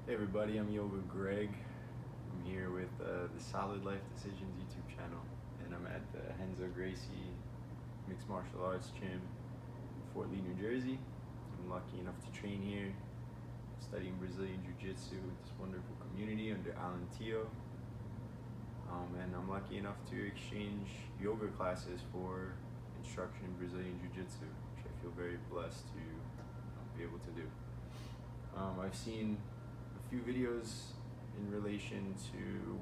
Hey everybody, I'm Yoga Greg. I'm here with the Solid Life Decisions YouTube channel, and I'm at the Henzo Gracie Mixed Martial Arts Gym in Fort Lee, New Jersey. I'm lucky enough to train here, studying Brazilian jiu-jitsu with this wonderful community under Alan Tio. And I'm lucky enough to exchange yoga classes for instruction in Brazilian jiu-jitsu, which I feel very blessed to be able to do. I've seen a few videos in relation to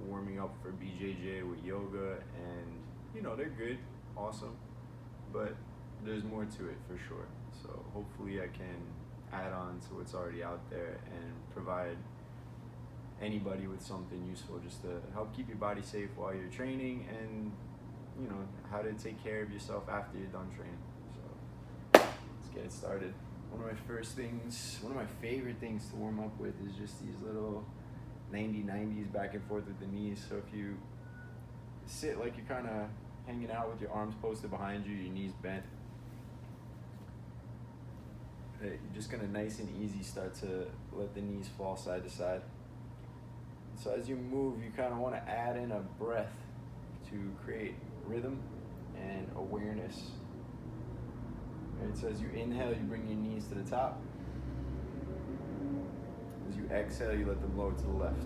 warming up for BJJ with yoga, and they're good, awesome, but there's more to it for sure. So hopefully I can add on to what's already out there and provide anybody with something useful just to help keep your body safe while you're training, and how to take care of yourself after you're done training. So let's get it started. One of my favorite things to warm up with is just these little 90-90s back and forth with the knees. So if you sit like you're kind of hanging out with your arms posted behind you, your knees bent, you're just gonna nice and easy start to let the knees fall side to side. So as you move, you kind of want to add in a breath to create rhythm and awareness. Right, so as you inhale, you bring your knees to the top. As you exhale, you let them lower to the left.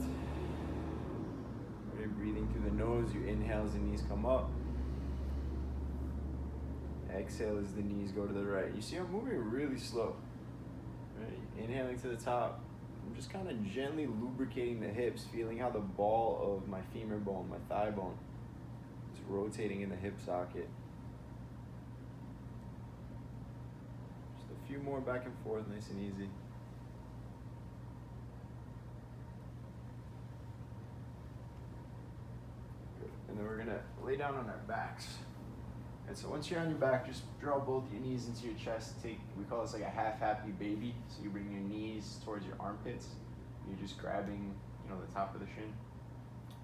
Right, breathing through the nose, you inhale as the knees come up. Exhale as the knees go to the right. You see I'm moving really slow. Right? Inhaling to the top. I'm just kind of gently lubricating the hips, feeling how the ball of my femur bone, my thigh bone, is rotating in the hip socket. Just a few more back and forth, nice and easy. Good. And then we're gonna lay down on our backs. And so once you're on your back, just draw both your knees into your chest. We call this like a half happy baby. So you bring your knees towards your armpits. You're just grabbing, the top of the shin.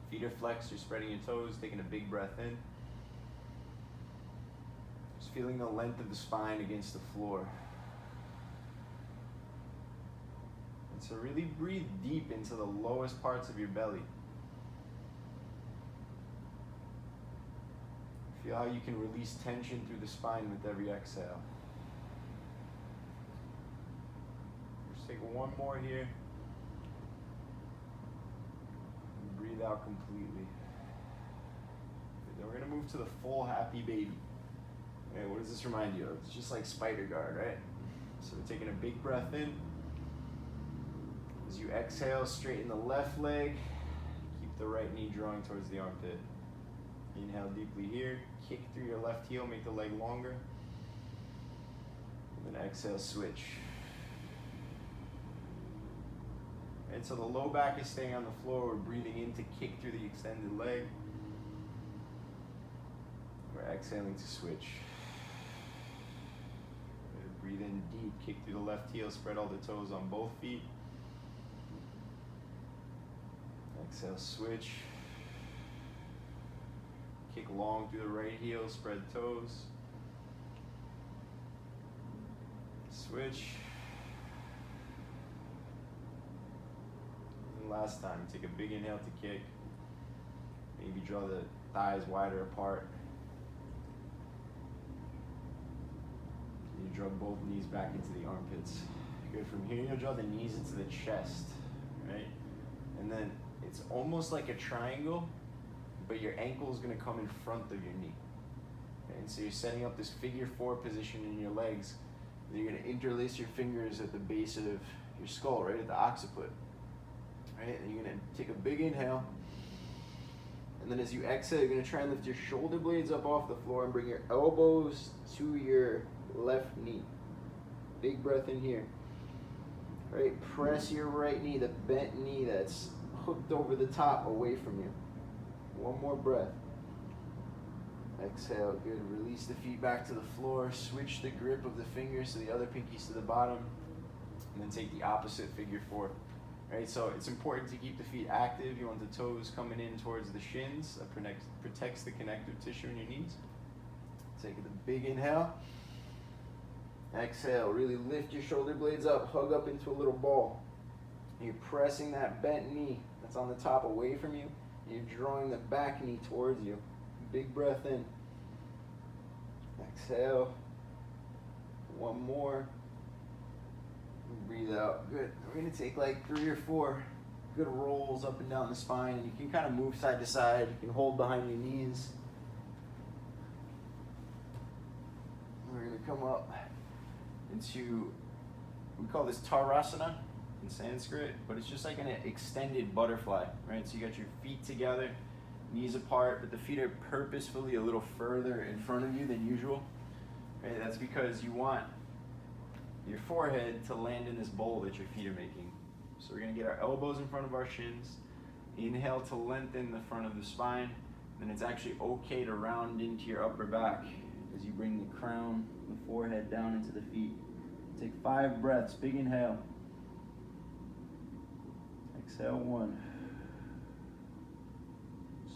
Feet are flexed, you're spreading your toes, taking a big breath in. Just feeling the length of the spine against the floor. And so really breathe deep into the lowest parts of your belly. Feel how you can release tension through the spine with every exhale. Just take one more here. And breathe out completely. Then we're going to move to the full happy baby. Okay, what does this remind you of? It's just like spider guard, right? So we're taking a big breath in. As you exhale, straighten the left leg. Keep the right knee drawing towards the armpit. Inhale deeply here, kick through your left heel, make the leg longer. And then exhale, switch. And so the low back is staying on the floor. We're breathing in to kick through the extended leg. We're exhaling to switch. Breathe in deep, kick through the left heel, spread all the toes on both feet. Exhale, switch. Kick long through the right heel, spread toes. Switch. And last time, take a big inhale to kick. Maybe draw the thighs wider apart. You draw both knees back into the armpits. Good. From here, you'll draw the knees into the chest, right? And then it's almost like a triangle, but your ankle is going to come in front of your knee. Okay? And so you're setting up this figure 4 position in your legs. You're going to interlace your fingers at the base of your skull, right at the occiput. Right? And you're going to take a big inhale. And then as you exhale, you're going to try and lift your shoulder blades up off the floor and bring your elbows to your left knee. Big breath in here. Right? Press your right knee, the bent knee that's hooked over the top, away from you. One more breath. Exhale, good. Release the feet back to the floor. Switch the grip of the fingers to the other pinkies to the bottom. And then take the opposite figure 4. Right, so it's important to keep the feet active. You want the toes coming in towards the shins. That protects the connective tissue in your knees. Take a big inhale. Exhale, really lift your shoulder blades up. Hug up into a little ball. You're pressing that bent knee that's on the top away from you. You're drawing the back knee towards you. Big breath in. Exhale. One more. Breathe out. Good. We're going to take like 3 or 4 good rolls up and down the spine. And you can kind of move side to side. You can hold behind your knees. We're going to come up into, we call this Tarasana in Sanskrit, but it's just like an extended butterfly, right? So you got your feet together, knees apart, but the feet are purposefully a little further in front of you than usual. Right? That's because you want your forehead to land in this bowl that your feet are making. So we're going to get our elbows in front of our shins. Inhale to lengthen the front of the spine. Then it's actually okay to round into your upper back as you bring the crown, the forehead down into the feet. Take 5 breaths. Big inhale. Exhale 1.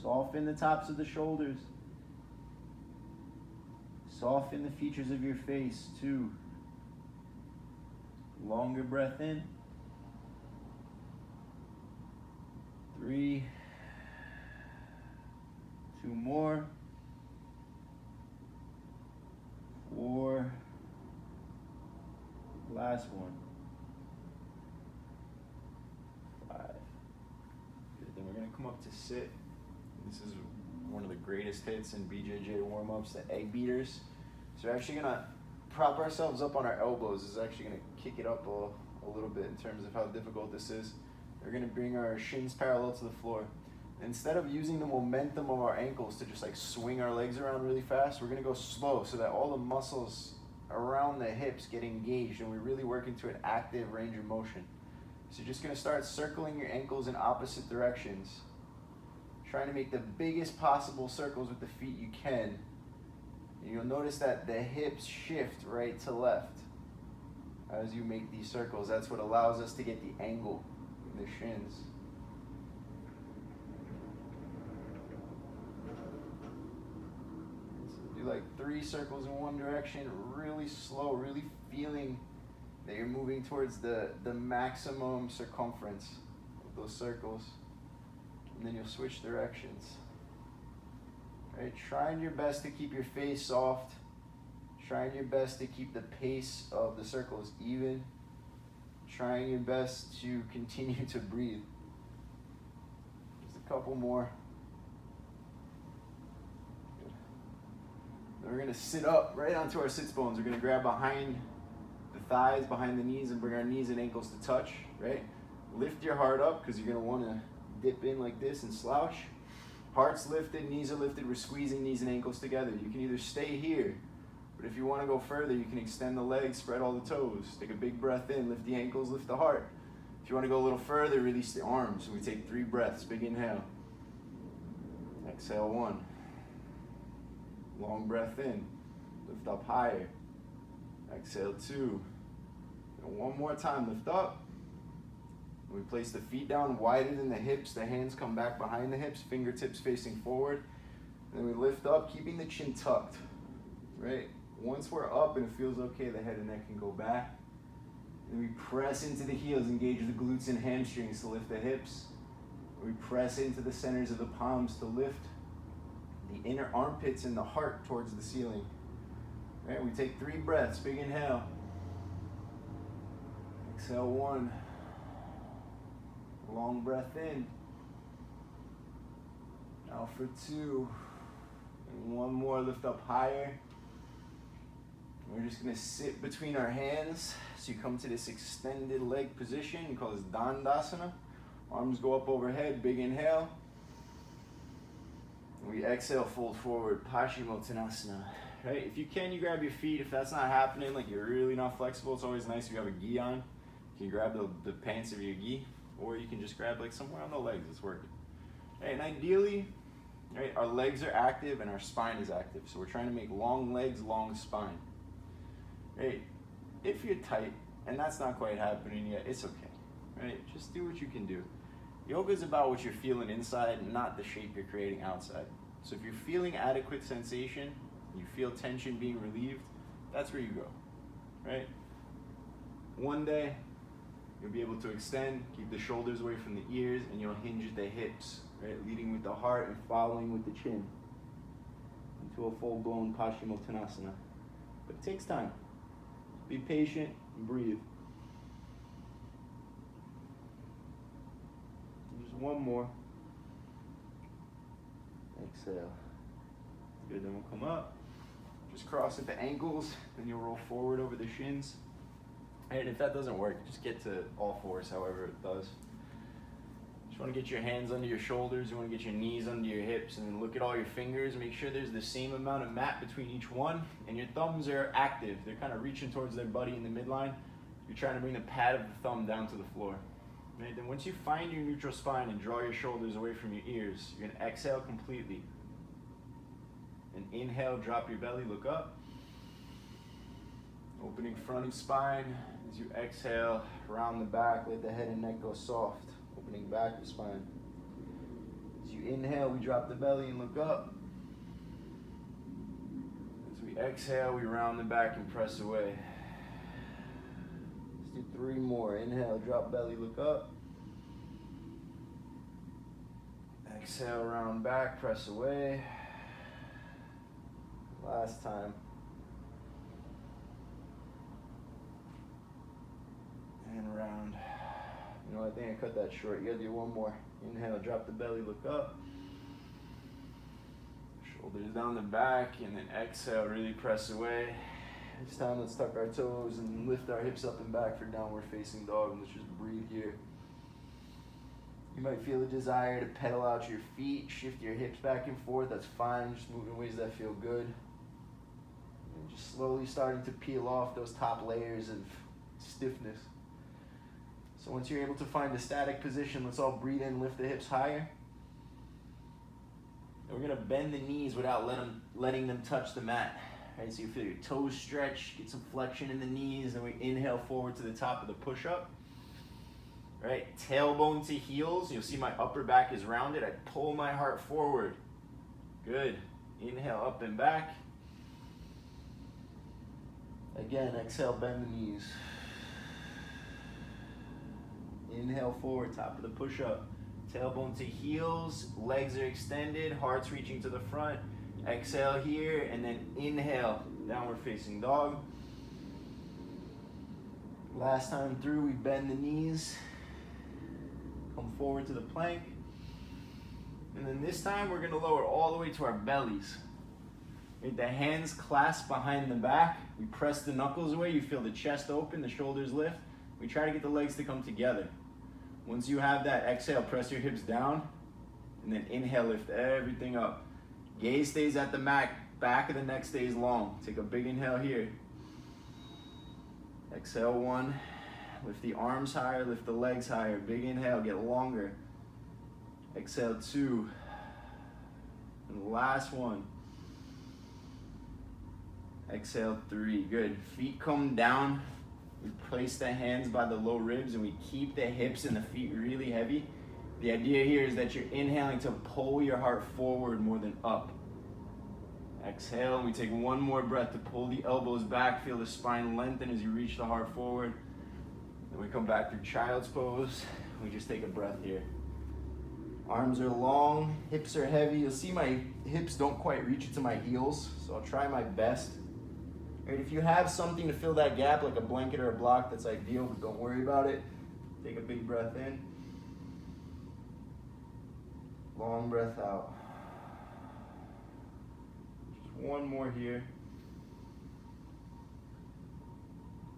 Soften the tops of the shoulders. Soften the features of your face. 2. Longer breath in. 3. 2 more. 4. Last one. 5. Good. Then we're going to come up to sit. This is one of the greatest hits in BJJ warm-ups, the egg beaters. So we're actually going to prop ourselves up on our elbows. This is actually going to kick it up a little bit in terms of how difficult this is. We're going to bring our shins parallel to the floor. Instead of using the momentum of our ankles to just like swing our legs around really fast, we're going to go slow so that all the muscles around the hips get engaged and we really work into an active range of motion. So you're just going to start circling your ankles in opposite directions, trying to make the biggest possible circles with the feet you can. And you'll notice that the hips shift right to left as you make these circles. That's what allows us to get the angle in the shins. Do like 3 circles in one direction, really slow, really feeling that you're moving towards the maximum circumference of those circles. And then you'll switch directions. Right? Trying your best to keep your face soft. Trying your best to keep the pace of the circles even. Trying your best to continue to breathe. Just a couple more. Then we're going to sit up right onto our sits bones. We're going to grab behind the thighs, behind the knees, and bring our knees and ankles to touch, right? Lift your heart up because you're going to want to dip in like this and slouch. Heart's lifted, knees are lifted. We're squeezing knees and ankles together. You can either stay here, but if you want to go further, you can extend the legs, spread all the toes. Take a big breath in, lift the ankles, lift the heart. If you want to go a little further, release the arms. So we take 3 breaths, big inhale. Exhale 1. Long breath in, lift up higher. Exhale 2. And one more time, lift up. We place the feet down wider than the hips. The hands come back behind the hips, fingertips facing forward. Then we lift up, keeping the chin tucked, right? Once we're up and it feels okay, the head and neck can go back. Then we press into the heels, engage the glutes and hamstrings to lift the hips. We press into the centers of the palms to lift the inner armpits and the heart towards the ceiling. Right? We take 3 breaths, big inhale. Exhale 1. Long breath in. Now for 2. And 1 more, lift up higher. We're just going to sit between our hands. So you come to this extended leg position. We call this Dandasana. Arms go up overhead, big inhale. We exhale, fold forward, Paschimottanasana. Right? If you can, you grab your feet. If that's not happening, like you're really not flexible, it's always nice if you have a gi on. You can grab the pants of your gi, or you can just grab like somewhere on the legs that's working. Right? And ideally, right, our legs are active and our spine is active. So we're trying to make long legs, long spine. Right? If you're tight, and that's not quite happening yet, it's okay. Right? Just do what you can do. Yoga is about what you're feeling inside, not the shape you're creating outside. So if you're feeling adequate sensation, you feel tension being relieved, that's where you go, right? One day, You'll be able to extend, keep the shoulders away from the ears, and you'll hinge the hips, right? Leading with the heart and following with the chin into a full-blown Paschimottanasana. But it takes time. Be patient and breathe. Just one more. Exhale. Good, then we'll come up. Just cross at the ankles, then you'll roll forward over the shins. And if that doesn't work, just get to all fours, however it does. Just want to get your hands under your shoulders, you want to get your knees under your hips, and then look at all your fingers. Make sure there's the same amount of mat between each one, and your thumbs are active. They're kind of reaching towards their buddy in the midline. You're trying to bring the pad of the thumb down to the floor. Right? Then once you find your neutral spine and draw your shoulders away from your ears, you're going to exhale completely. And inhale, drop your belly, look up. Opening front of spine. As you exhale, round the back, let the head and neck go soft. Opening back of spine. As you inhale, we drop the belly and look up. As we exhale, we round the back and press away. Let's do 3 more. Inhale, drop belly, look up. Exhale, round back, press away. Last time. And round. You know, I think I cut that short. You gotta do 1 more. Inhale, drop the belly, look up. Shoulders down the back, and then exhale, really press away. This time, let's tuck our toes and lift our hips up and back for downward facing dog. And let's just breathe here. You might feel a desire to pedal out your feet, shift your hips back and forth. That's fine. Just move in ways that feel good. And just slowly starting to peel off those top layers of stiffness. So once you're able to find a static position, let's all breathe in, lift the hips higher. And we're gonna bend the knees without letting them touch the mat. Right, so you feel your toes stretch, get some flexion in the knees, and we inhale forward to the top of the push-up. Right, tailbone to heels. You'll see my upper back is rounded. I pull my heart forward. Good. Inhale up and back. Again, exhale, bend the knees. Inhale forward, top of the push-up. Tailbone to heels, legs are extended, heart's reaching to the front. Exhale here, and then inhale, downward facing dog. Last time through, we bend the knees. Come forward to the plank. And then this time, we're gonna lower all the way to our bellies. Right, the hands clasp behind the back. We press the knuckles away. You feel the chest open, the shoulders lift. We try to get the legs to come together. Once you have that, exhale, press your hips down, and then inhale, lift everything up. Gaze stays at the mat, back of the neck stays long. Take a big inhale here. Exhale 1, lift the arms higher, lift the legs higher. Big inhale, get longer. Exhale 2, and the last one. Exhale 3, good. Feet come down. We place the hands by the low ribs and we keep the hips and the feet really heavy. The idea here is that you're inhaling to pull your heart forward more than up. Exhale, and we take 1 more breath to pull the elbows back, feel the spine lengthen as you reach the heart forward. Then we come back through child's pose. We just take a breath here. Arms are long, hips are heavy. You'll see my hips don't quite reach into my heels, so I'll try my best. Right, if you have something to fill that gap, like a blanket or a block, that's ideal, but don't worry about it. Take a big breath in. Long breath out. Just 1 more here.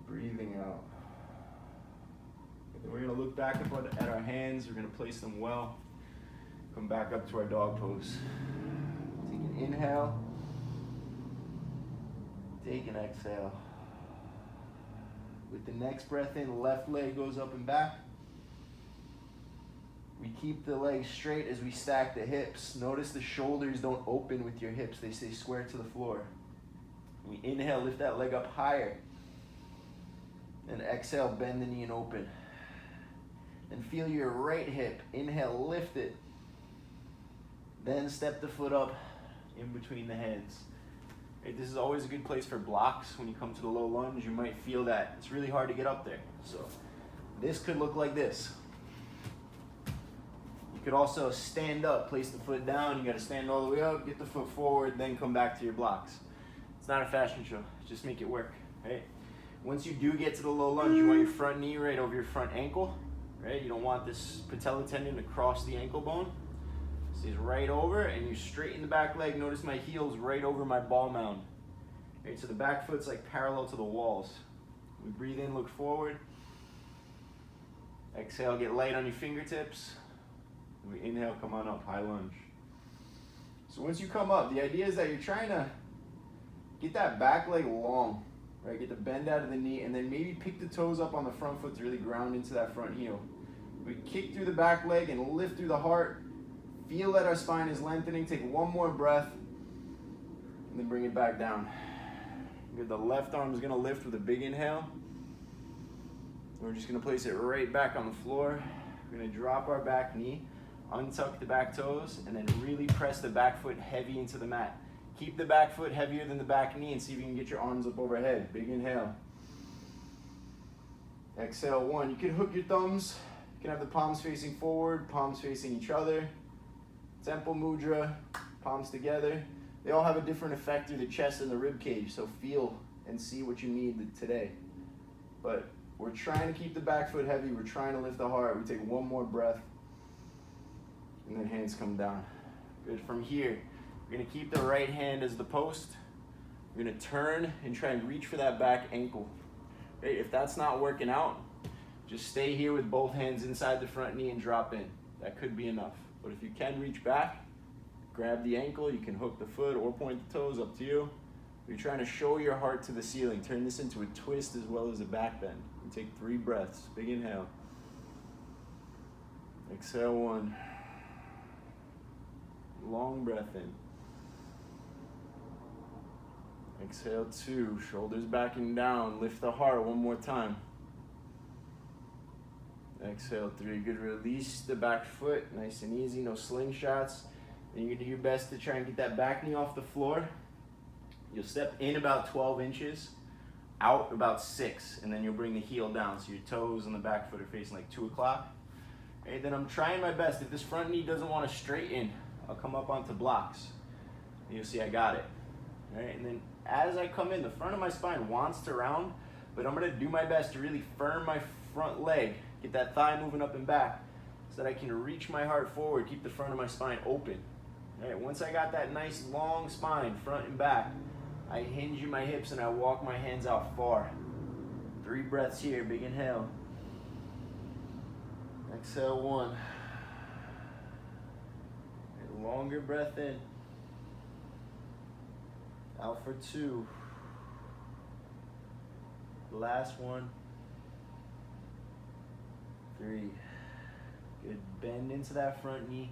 Breathing out. Then we're gonna look back up at our hands. We're gonna place them well. Come back up to our dog pose. Take an inhale. Take an exhale. With the next breath in, left leg goes up and back. We keep the legs straight as we stack the hips. Notice the shoulders don't open with your hips. They stay square to the floor. We inhale, lift that leg up higher. And exhale, bend the knee and open. Then feel your right hip. Inhale, lift it. Then step the foot up in between the hands. Right, this is always a good place for blocks. When you come to the low lunge, you might feel that it's really hard to get up there. So This could look like this. You could also stand up, place the foot down. You got to stand all the way up, get the foot forward, then come back to your blocks. It's not a fashion show. Just make it work, right? Once you do get to the low lunge, you want your front knee right over your front ankle, right? You don't want this patella tendon to cross the ankle bone. Stays right over, and you straighten the back leg. Notice my heel's right over my ball mound. Right, so the back foot's like parallel to the walls. We breathe in, look forward. Exhale, get light on your fingertips. We inhale, come on up, high lunge. So once you come up, the idea is that you're trying to get that back leg long, right? Get the bend out of the knee, and then maybe pick the toes up on the front foot to really ground into that front heel. We kick through the back leg and lift through the heart. Feel that our spine is lengthening. Take one more breath, and then bring it back down. Good. The left arm is going to lift with a big inhale. We're just going to place it right back on the floor. We're going to drop our back knee, untuck the back toes, and then really press the back foot heavy into the mat. Keep the back foot heavier than the back knee and see if you can get your arms up overhead. Big inhale. Exhale, one. You can hook your thumbs. You can have the palms facing forward, palms facing each other. Temple mudra, palms together. They all have a different effect through the chest and the rib cage, so feel and see what you need today. But we're trying to keep the back foot heavy. We're trying to lift the heart. We take one more breath, and then hands come down. Good. From here, we're going to keep the right hand as the post. We're going to turn and try and reach for that back ankle. Okay, if that's not working out, just stay here with both hands inside the front knee and drop in. That could be enough. But if you can reach back, grab the ankle. You can hook the foot or point the toes, up to you. You're trying to show your heart to the ceiling. Turn this into a twist as well as a back bend. You take 3 breaths. Big inhale. Exhale, 1. Long breath in. Exhale, 2. Shoulders backing down. Lift the heart one more time. Exhale, 3. Good. Release the back foot. Nice and easy. No slingshots. And you're going to do your best to try and get that back knee off the floor. You'll step in about 12 inches, out about 6, and then you'll bring the heel down. So your toes and the back foot are facing like 2 o'clock. Okay, then I'm trying my best. If this front knee doesn't want to straighten, I'll come up onto blocks. And you'll see I got it. All right, and then as I come in, the front of my spine wants to round, but I'm going to do my best to really firm my front leg, get that thigh moving up and back so that I can reach my heart forward, keep the front of my spine open. All right, once I got that nice long spine, front and back, I hinge in my hips and I walk my hands out far. 3 breaths here, big inhale. Exhale, 1. And longer breath in. Out for 2. Last one. 3. Good, bend into that front knee.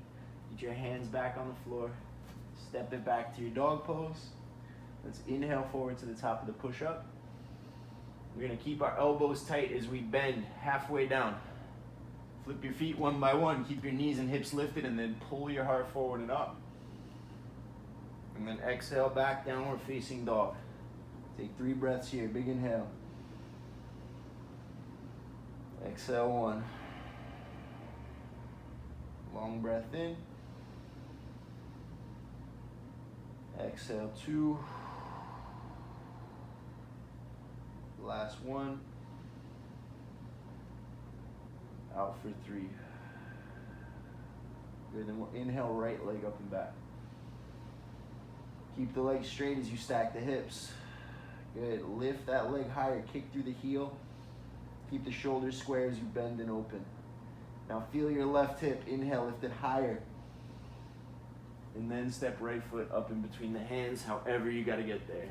Get your hands back on the floor. Step it back to your dog pose. Let's inhale forward to the top of the push-up. We're going to keep our elbows tight as we bend halfway down. Flip your feet one by one. Keep your knees and hips lifted, and then pull your heart forward and up. And then exhale back, downward facing dog. Take 3 breaths here. Big inhale. Exhale, 1. Long breath in. Exhale, 2. Last 1. Out for 3. Good, then we'll inhale right leg up and back. Keep the legs straight as you stack the hips. Good, lift that leg higher, kick through the heel. Keep the shoulders square as you bend and open. Now feel your left hip, inhale, lift it higher. And then step right foot up in between the hands, however you gotta get there.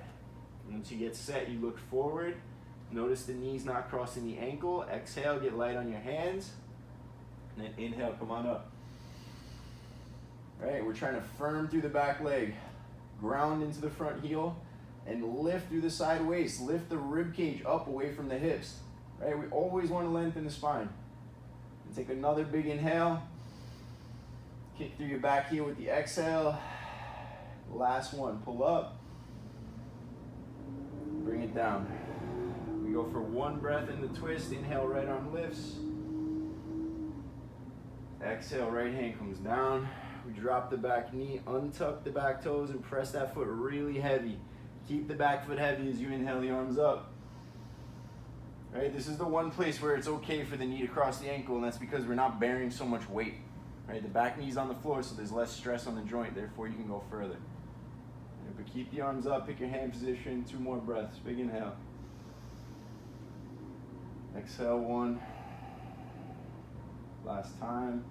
And once you get set, you look forward. Notice the knees not crossing the ankle. Exhale, get light on your hands. And then inhale, come on up. All right, we're trying to firm through the back leg. Ground into the front heel and lift through the side waist. Lift the rib cage up away from the hips. Right, we always want to lengthen the spine. And take another big inhale. Kick through your back heel with the exhale. Last one, pull up. Bring it down. We go for 1 breath in the twist. Inhale, right arm lifts. Exhale, right hand comes down. We drop the back knee, untuck the back toes, and press that foot really heavy. Keep the back foot heavy as you inhale the arms up. Right, this is the one place where it's okay for the knee to cross the ankle, and that's because we're not bearing so much weight. Right, the back knee's on the floor, so there's less stress on the joint, therefore you can go further. Right, but keep the arms up, pick your hand position, 2 more breaths. Big inhale. Exhale, 1. Last time.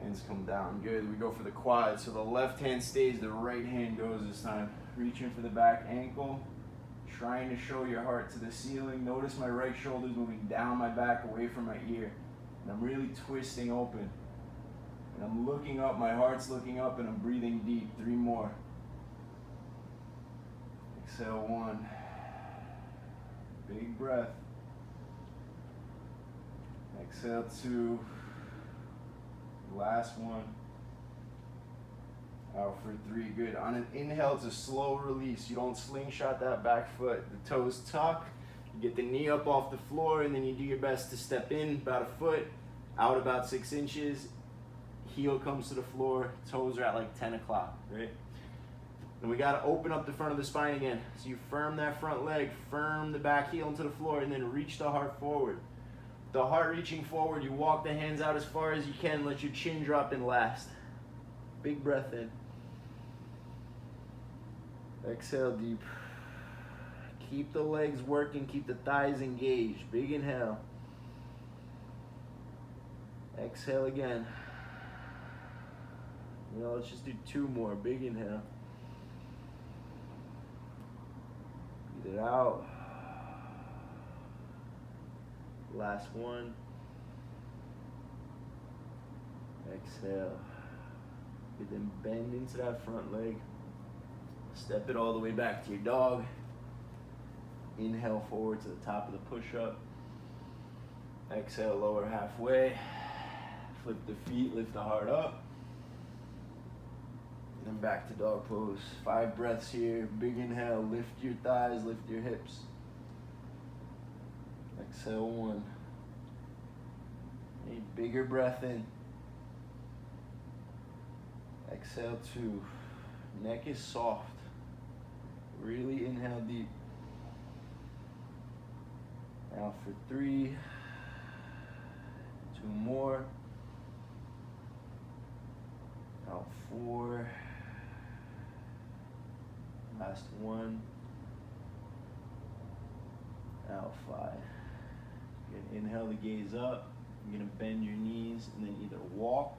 Hands come down. Good. We go for the quad. So the left hand stays, the right hand goes this time. Reaching for the back ankle. Trying to show your heart to the ceiling. Notice my right shoulder's moving down my back, away from my ear. And I'm really twisting open. And I'm looking up, my heart's looking up, and I'm breathing deep. 3 more. Exhale, 1. Big breath. Exhale, 2. Last one. Out for 3. Good. On an inhale, it's a slow release. You don't slingshot that back foot. The toes tuck. You get the knee up off the floor, and then you do your best to step in about a foot, out about 6 inches. Heel comes to the floor. Toes are at like 10 o'clock, right? And we got to open up the front of the spine again. So you firm that front leg, firm the back heel into the floor, and then reach the heart forward. The heart reaching forward, you walk the hands out as far as you can. Let your chin drop in last. Big breath in. Exhale deep. Keep the legs working, keep the thighs engaged. Big inhale. Exhale again. You know, let's just do 2 more. Big inhale. Breathe it out. Last one. Exhale. Good, then bend into that front leg. Step it all the way back to your dog. Inhale forward to the top of the push-up. Exhale, lower halfway. Flip the feet, lift the heart up. And then back to dog pose. 5 breaths here. Big inhale, lift your thighs, lift your hips. Exhale, 1. A bigger breath in. Exhale, 2. Neck is soft. Really inhale deep. Out for 3. 2 more. Out 4. Last 1. Out 5. Good. Inhale to gaze up. You're going to bend your knees and then either walk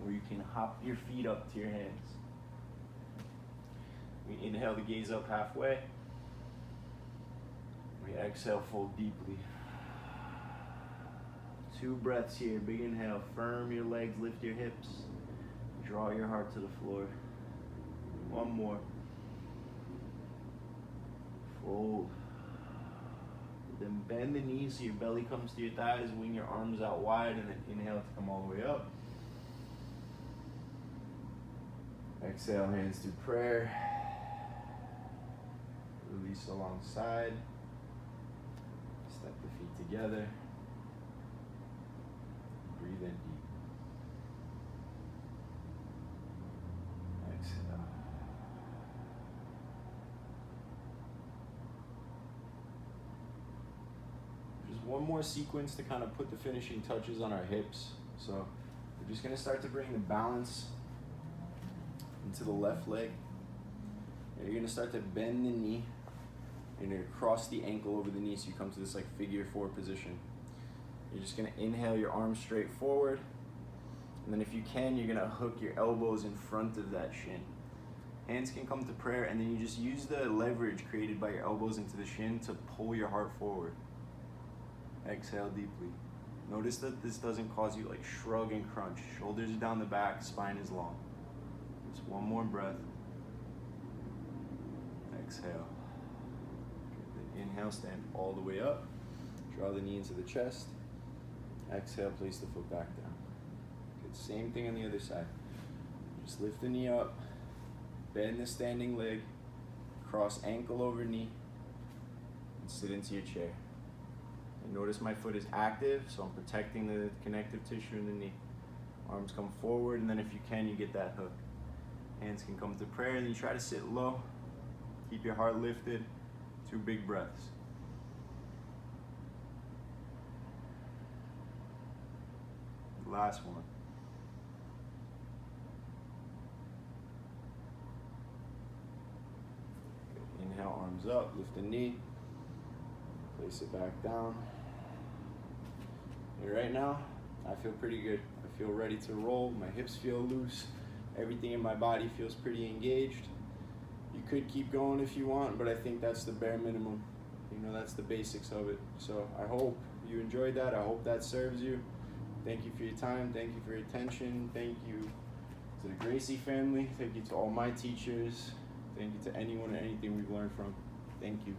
or you can hop your feet up to your hands. We inhale to gaze up halfway. We exhale, fold deeply. 2 breaths here. Big inhale. Firm your legs, lift your hips. Draw your heart to the floor. 1 more. Fold. Then bend the knees so your belly comes to your thighs. Wing your arms out wide and then inhale to come all the way up. Exhale, hands to prayer. Release alongside. Step the feet together. Breathe in deep. Exhale. Just one more sequence to kind of put the finishing touches on our hips. So we're just going to start to bring the balance into the left leg. And you're going to start to bend the knee. And you're going to cross the ankle over the knee so you come to this like figure 4 position. You're just going to inhale your arms straight forward. And then if you can, you're going to hook your elbows in front of that shin. Hands can come to prayer, and then you just use the leverage created by your elbows into the shin to pull your heart forward. Exhale deeply. Notice that this doesn't cause you like shrug and crunch. Shoulders are down the back, spine is long. Just 1 more breath. Exhale. Then inhale, stand all the way up. Draw the knee into the chest. Exhale, place the foot back down. Good. Same thing on the other side. Just lift the knee up, bend the standing leg, cross ankle over knee, and sit into your chair. And notice my foot is active, so I'm protecting the connective tissue in the knee. Arms come forward, and then if you can, you get that hook. Hands can come to prayer, and then you try to sit low. Keep your heart lifted. 2 big breaths. Last one. Inhale, arms up, lift the knee. Place it back down. And right now, I feel pretty good. I feel ready to roll. My hips feel loose. Everything in my body feels pretty engaged. You could keep going if you want, but I think that's the bare minimum. You know, that's the basics of it. So I hope you enjoyed that. I hope that serves you. Thank you for your time. Thank you for your attention. Thank you to the Gracie family. Thank you to all my teachers. Thank you to anyone and anything we've learned from. Thank you.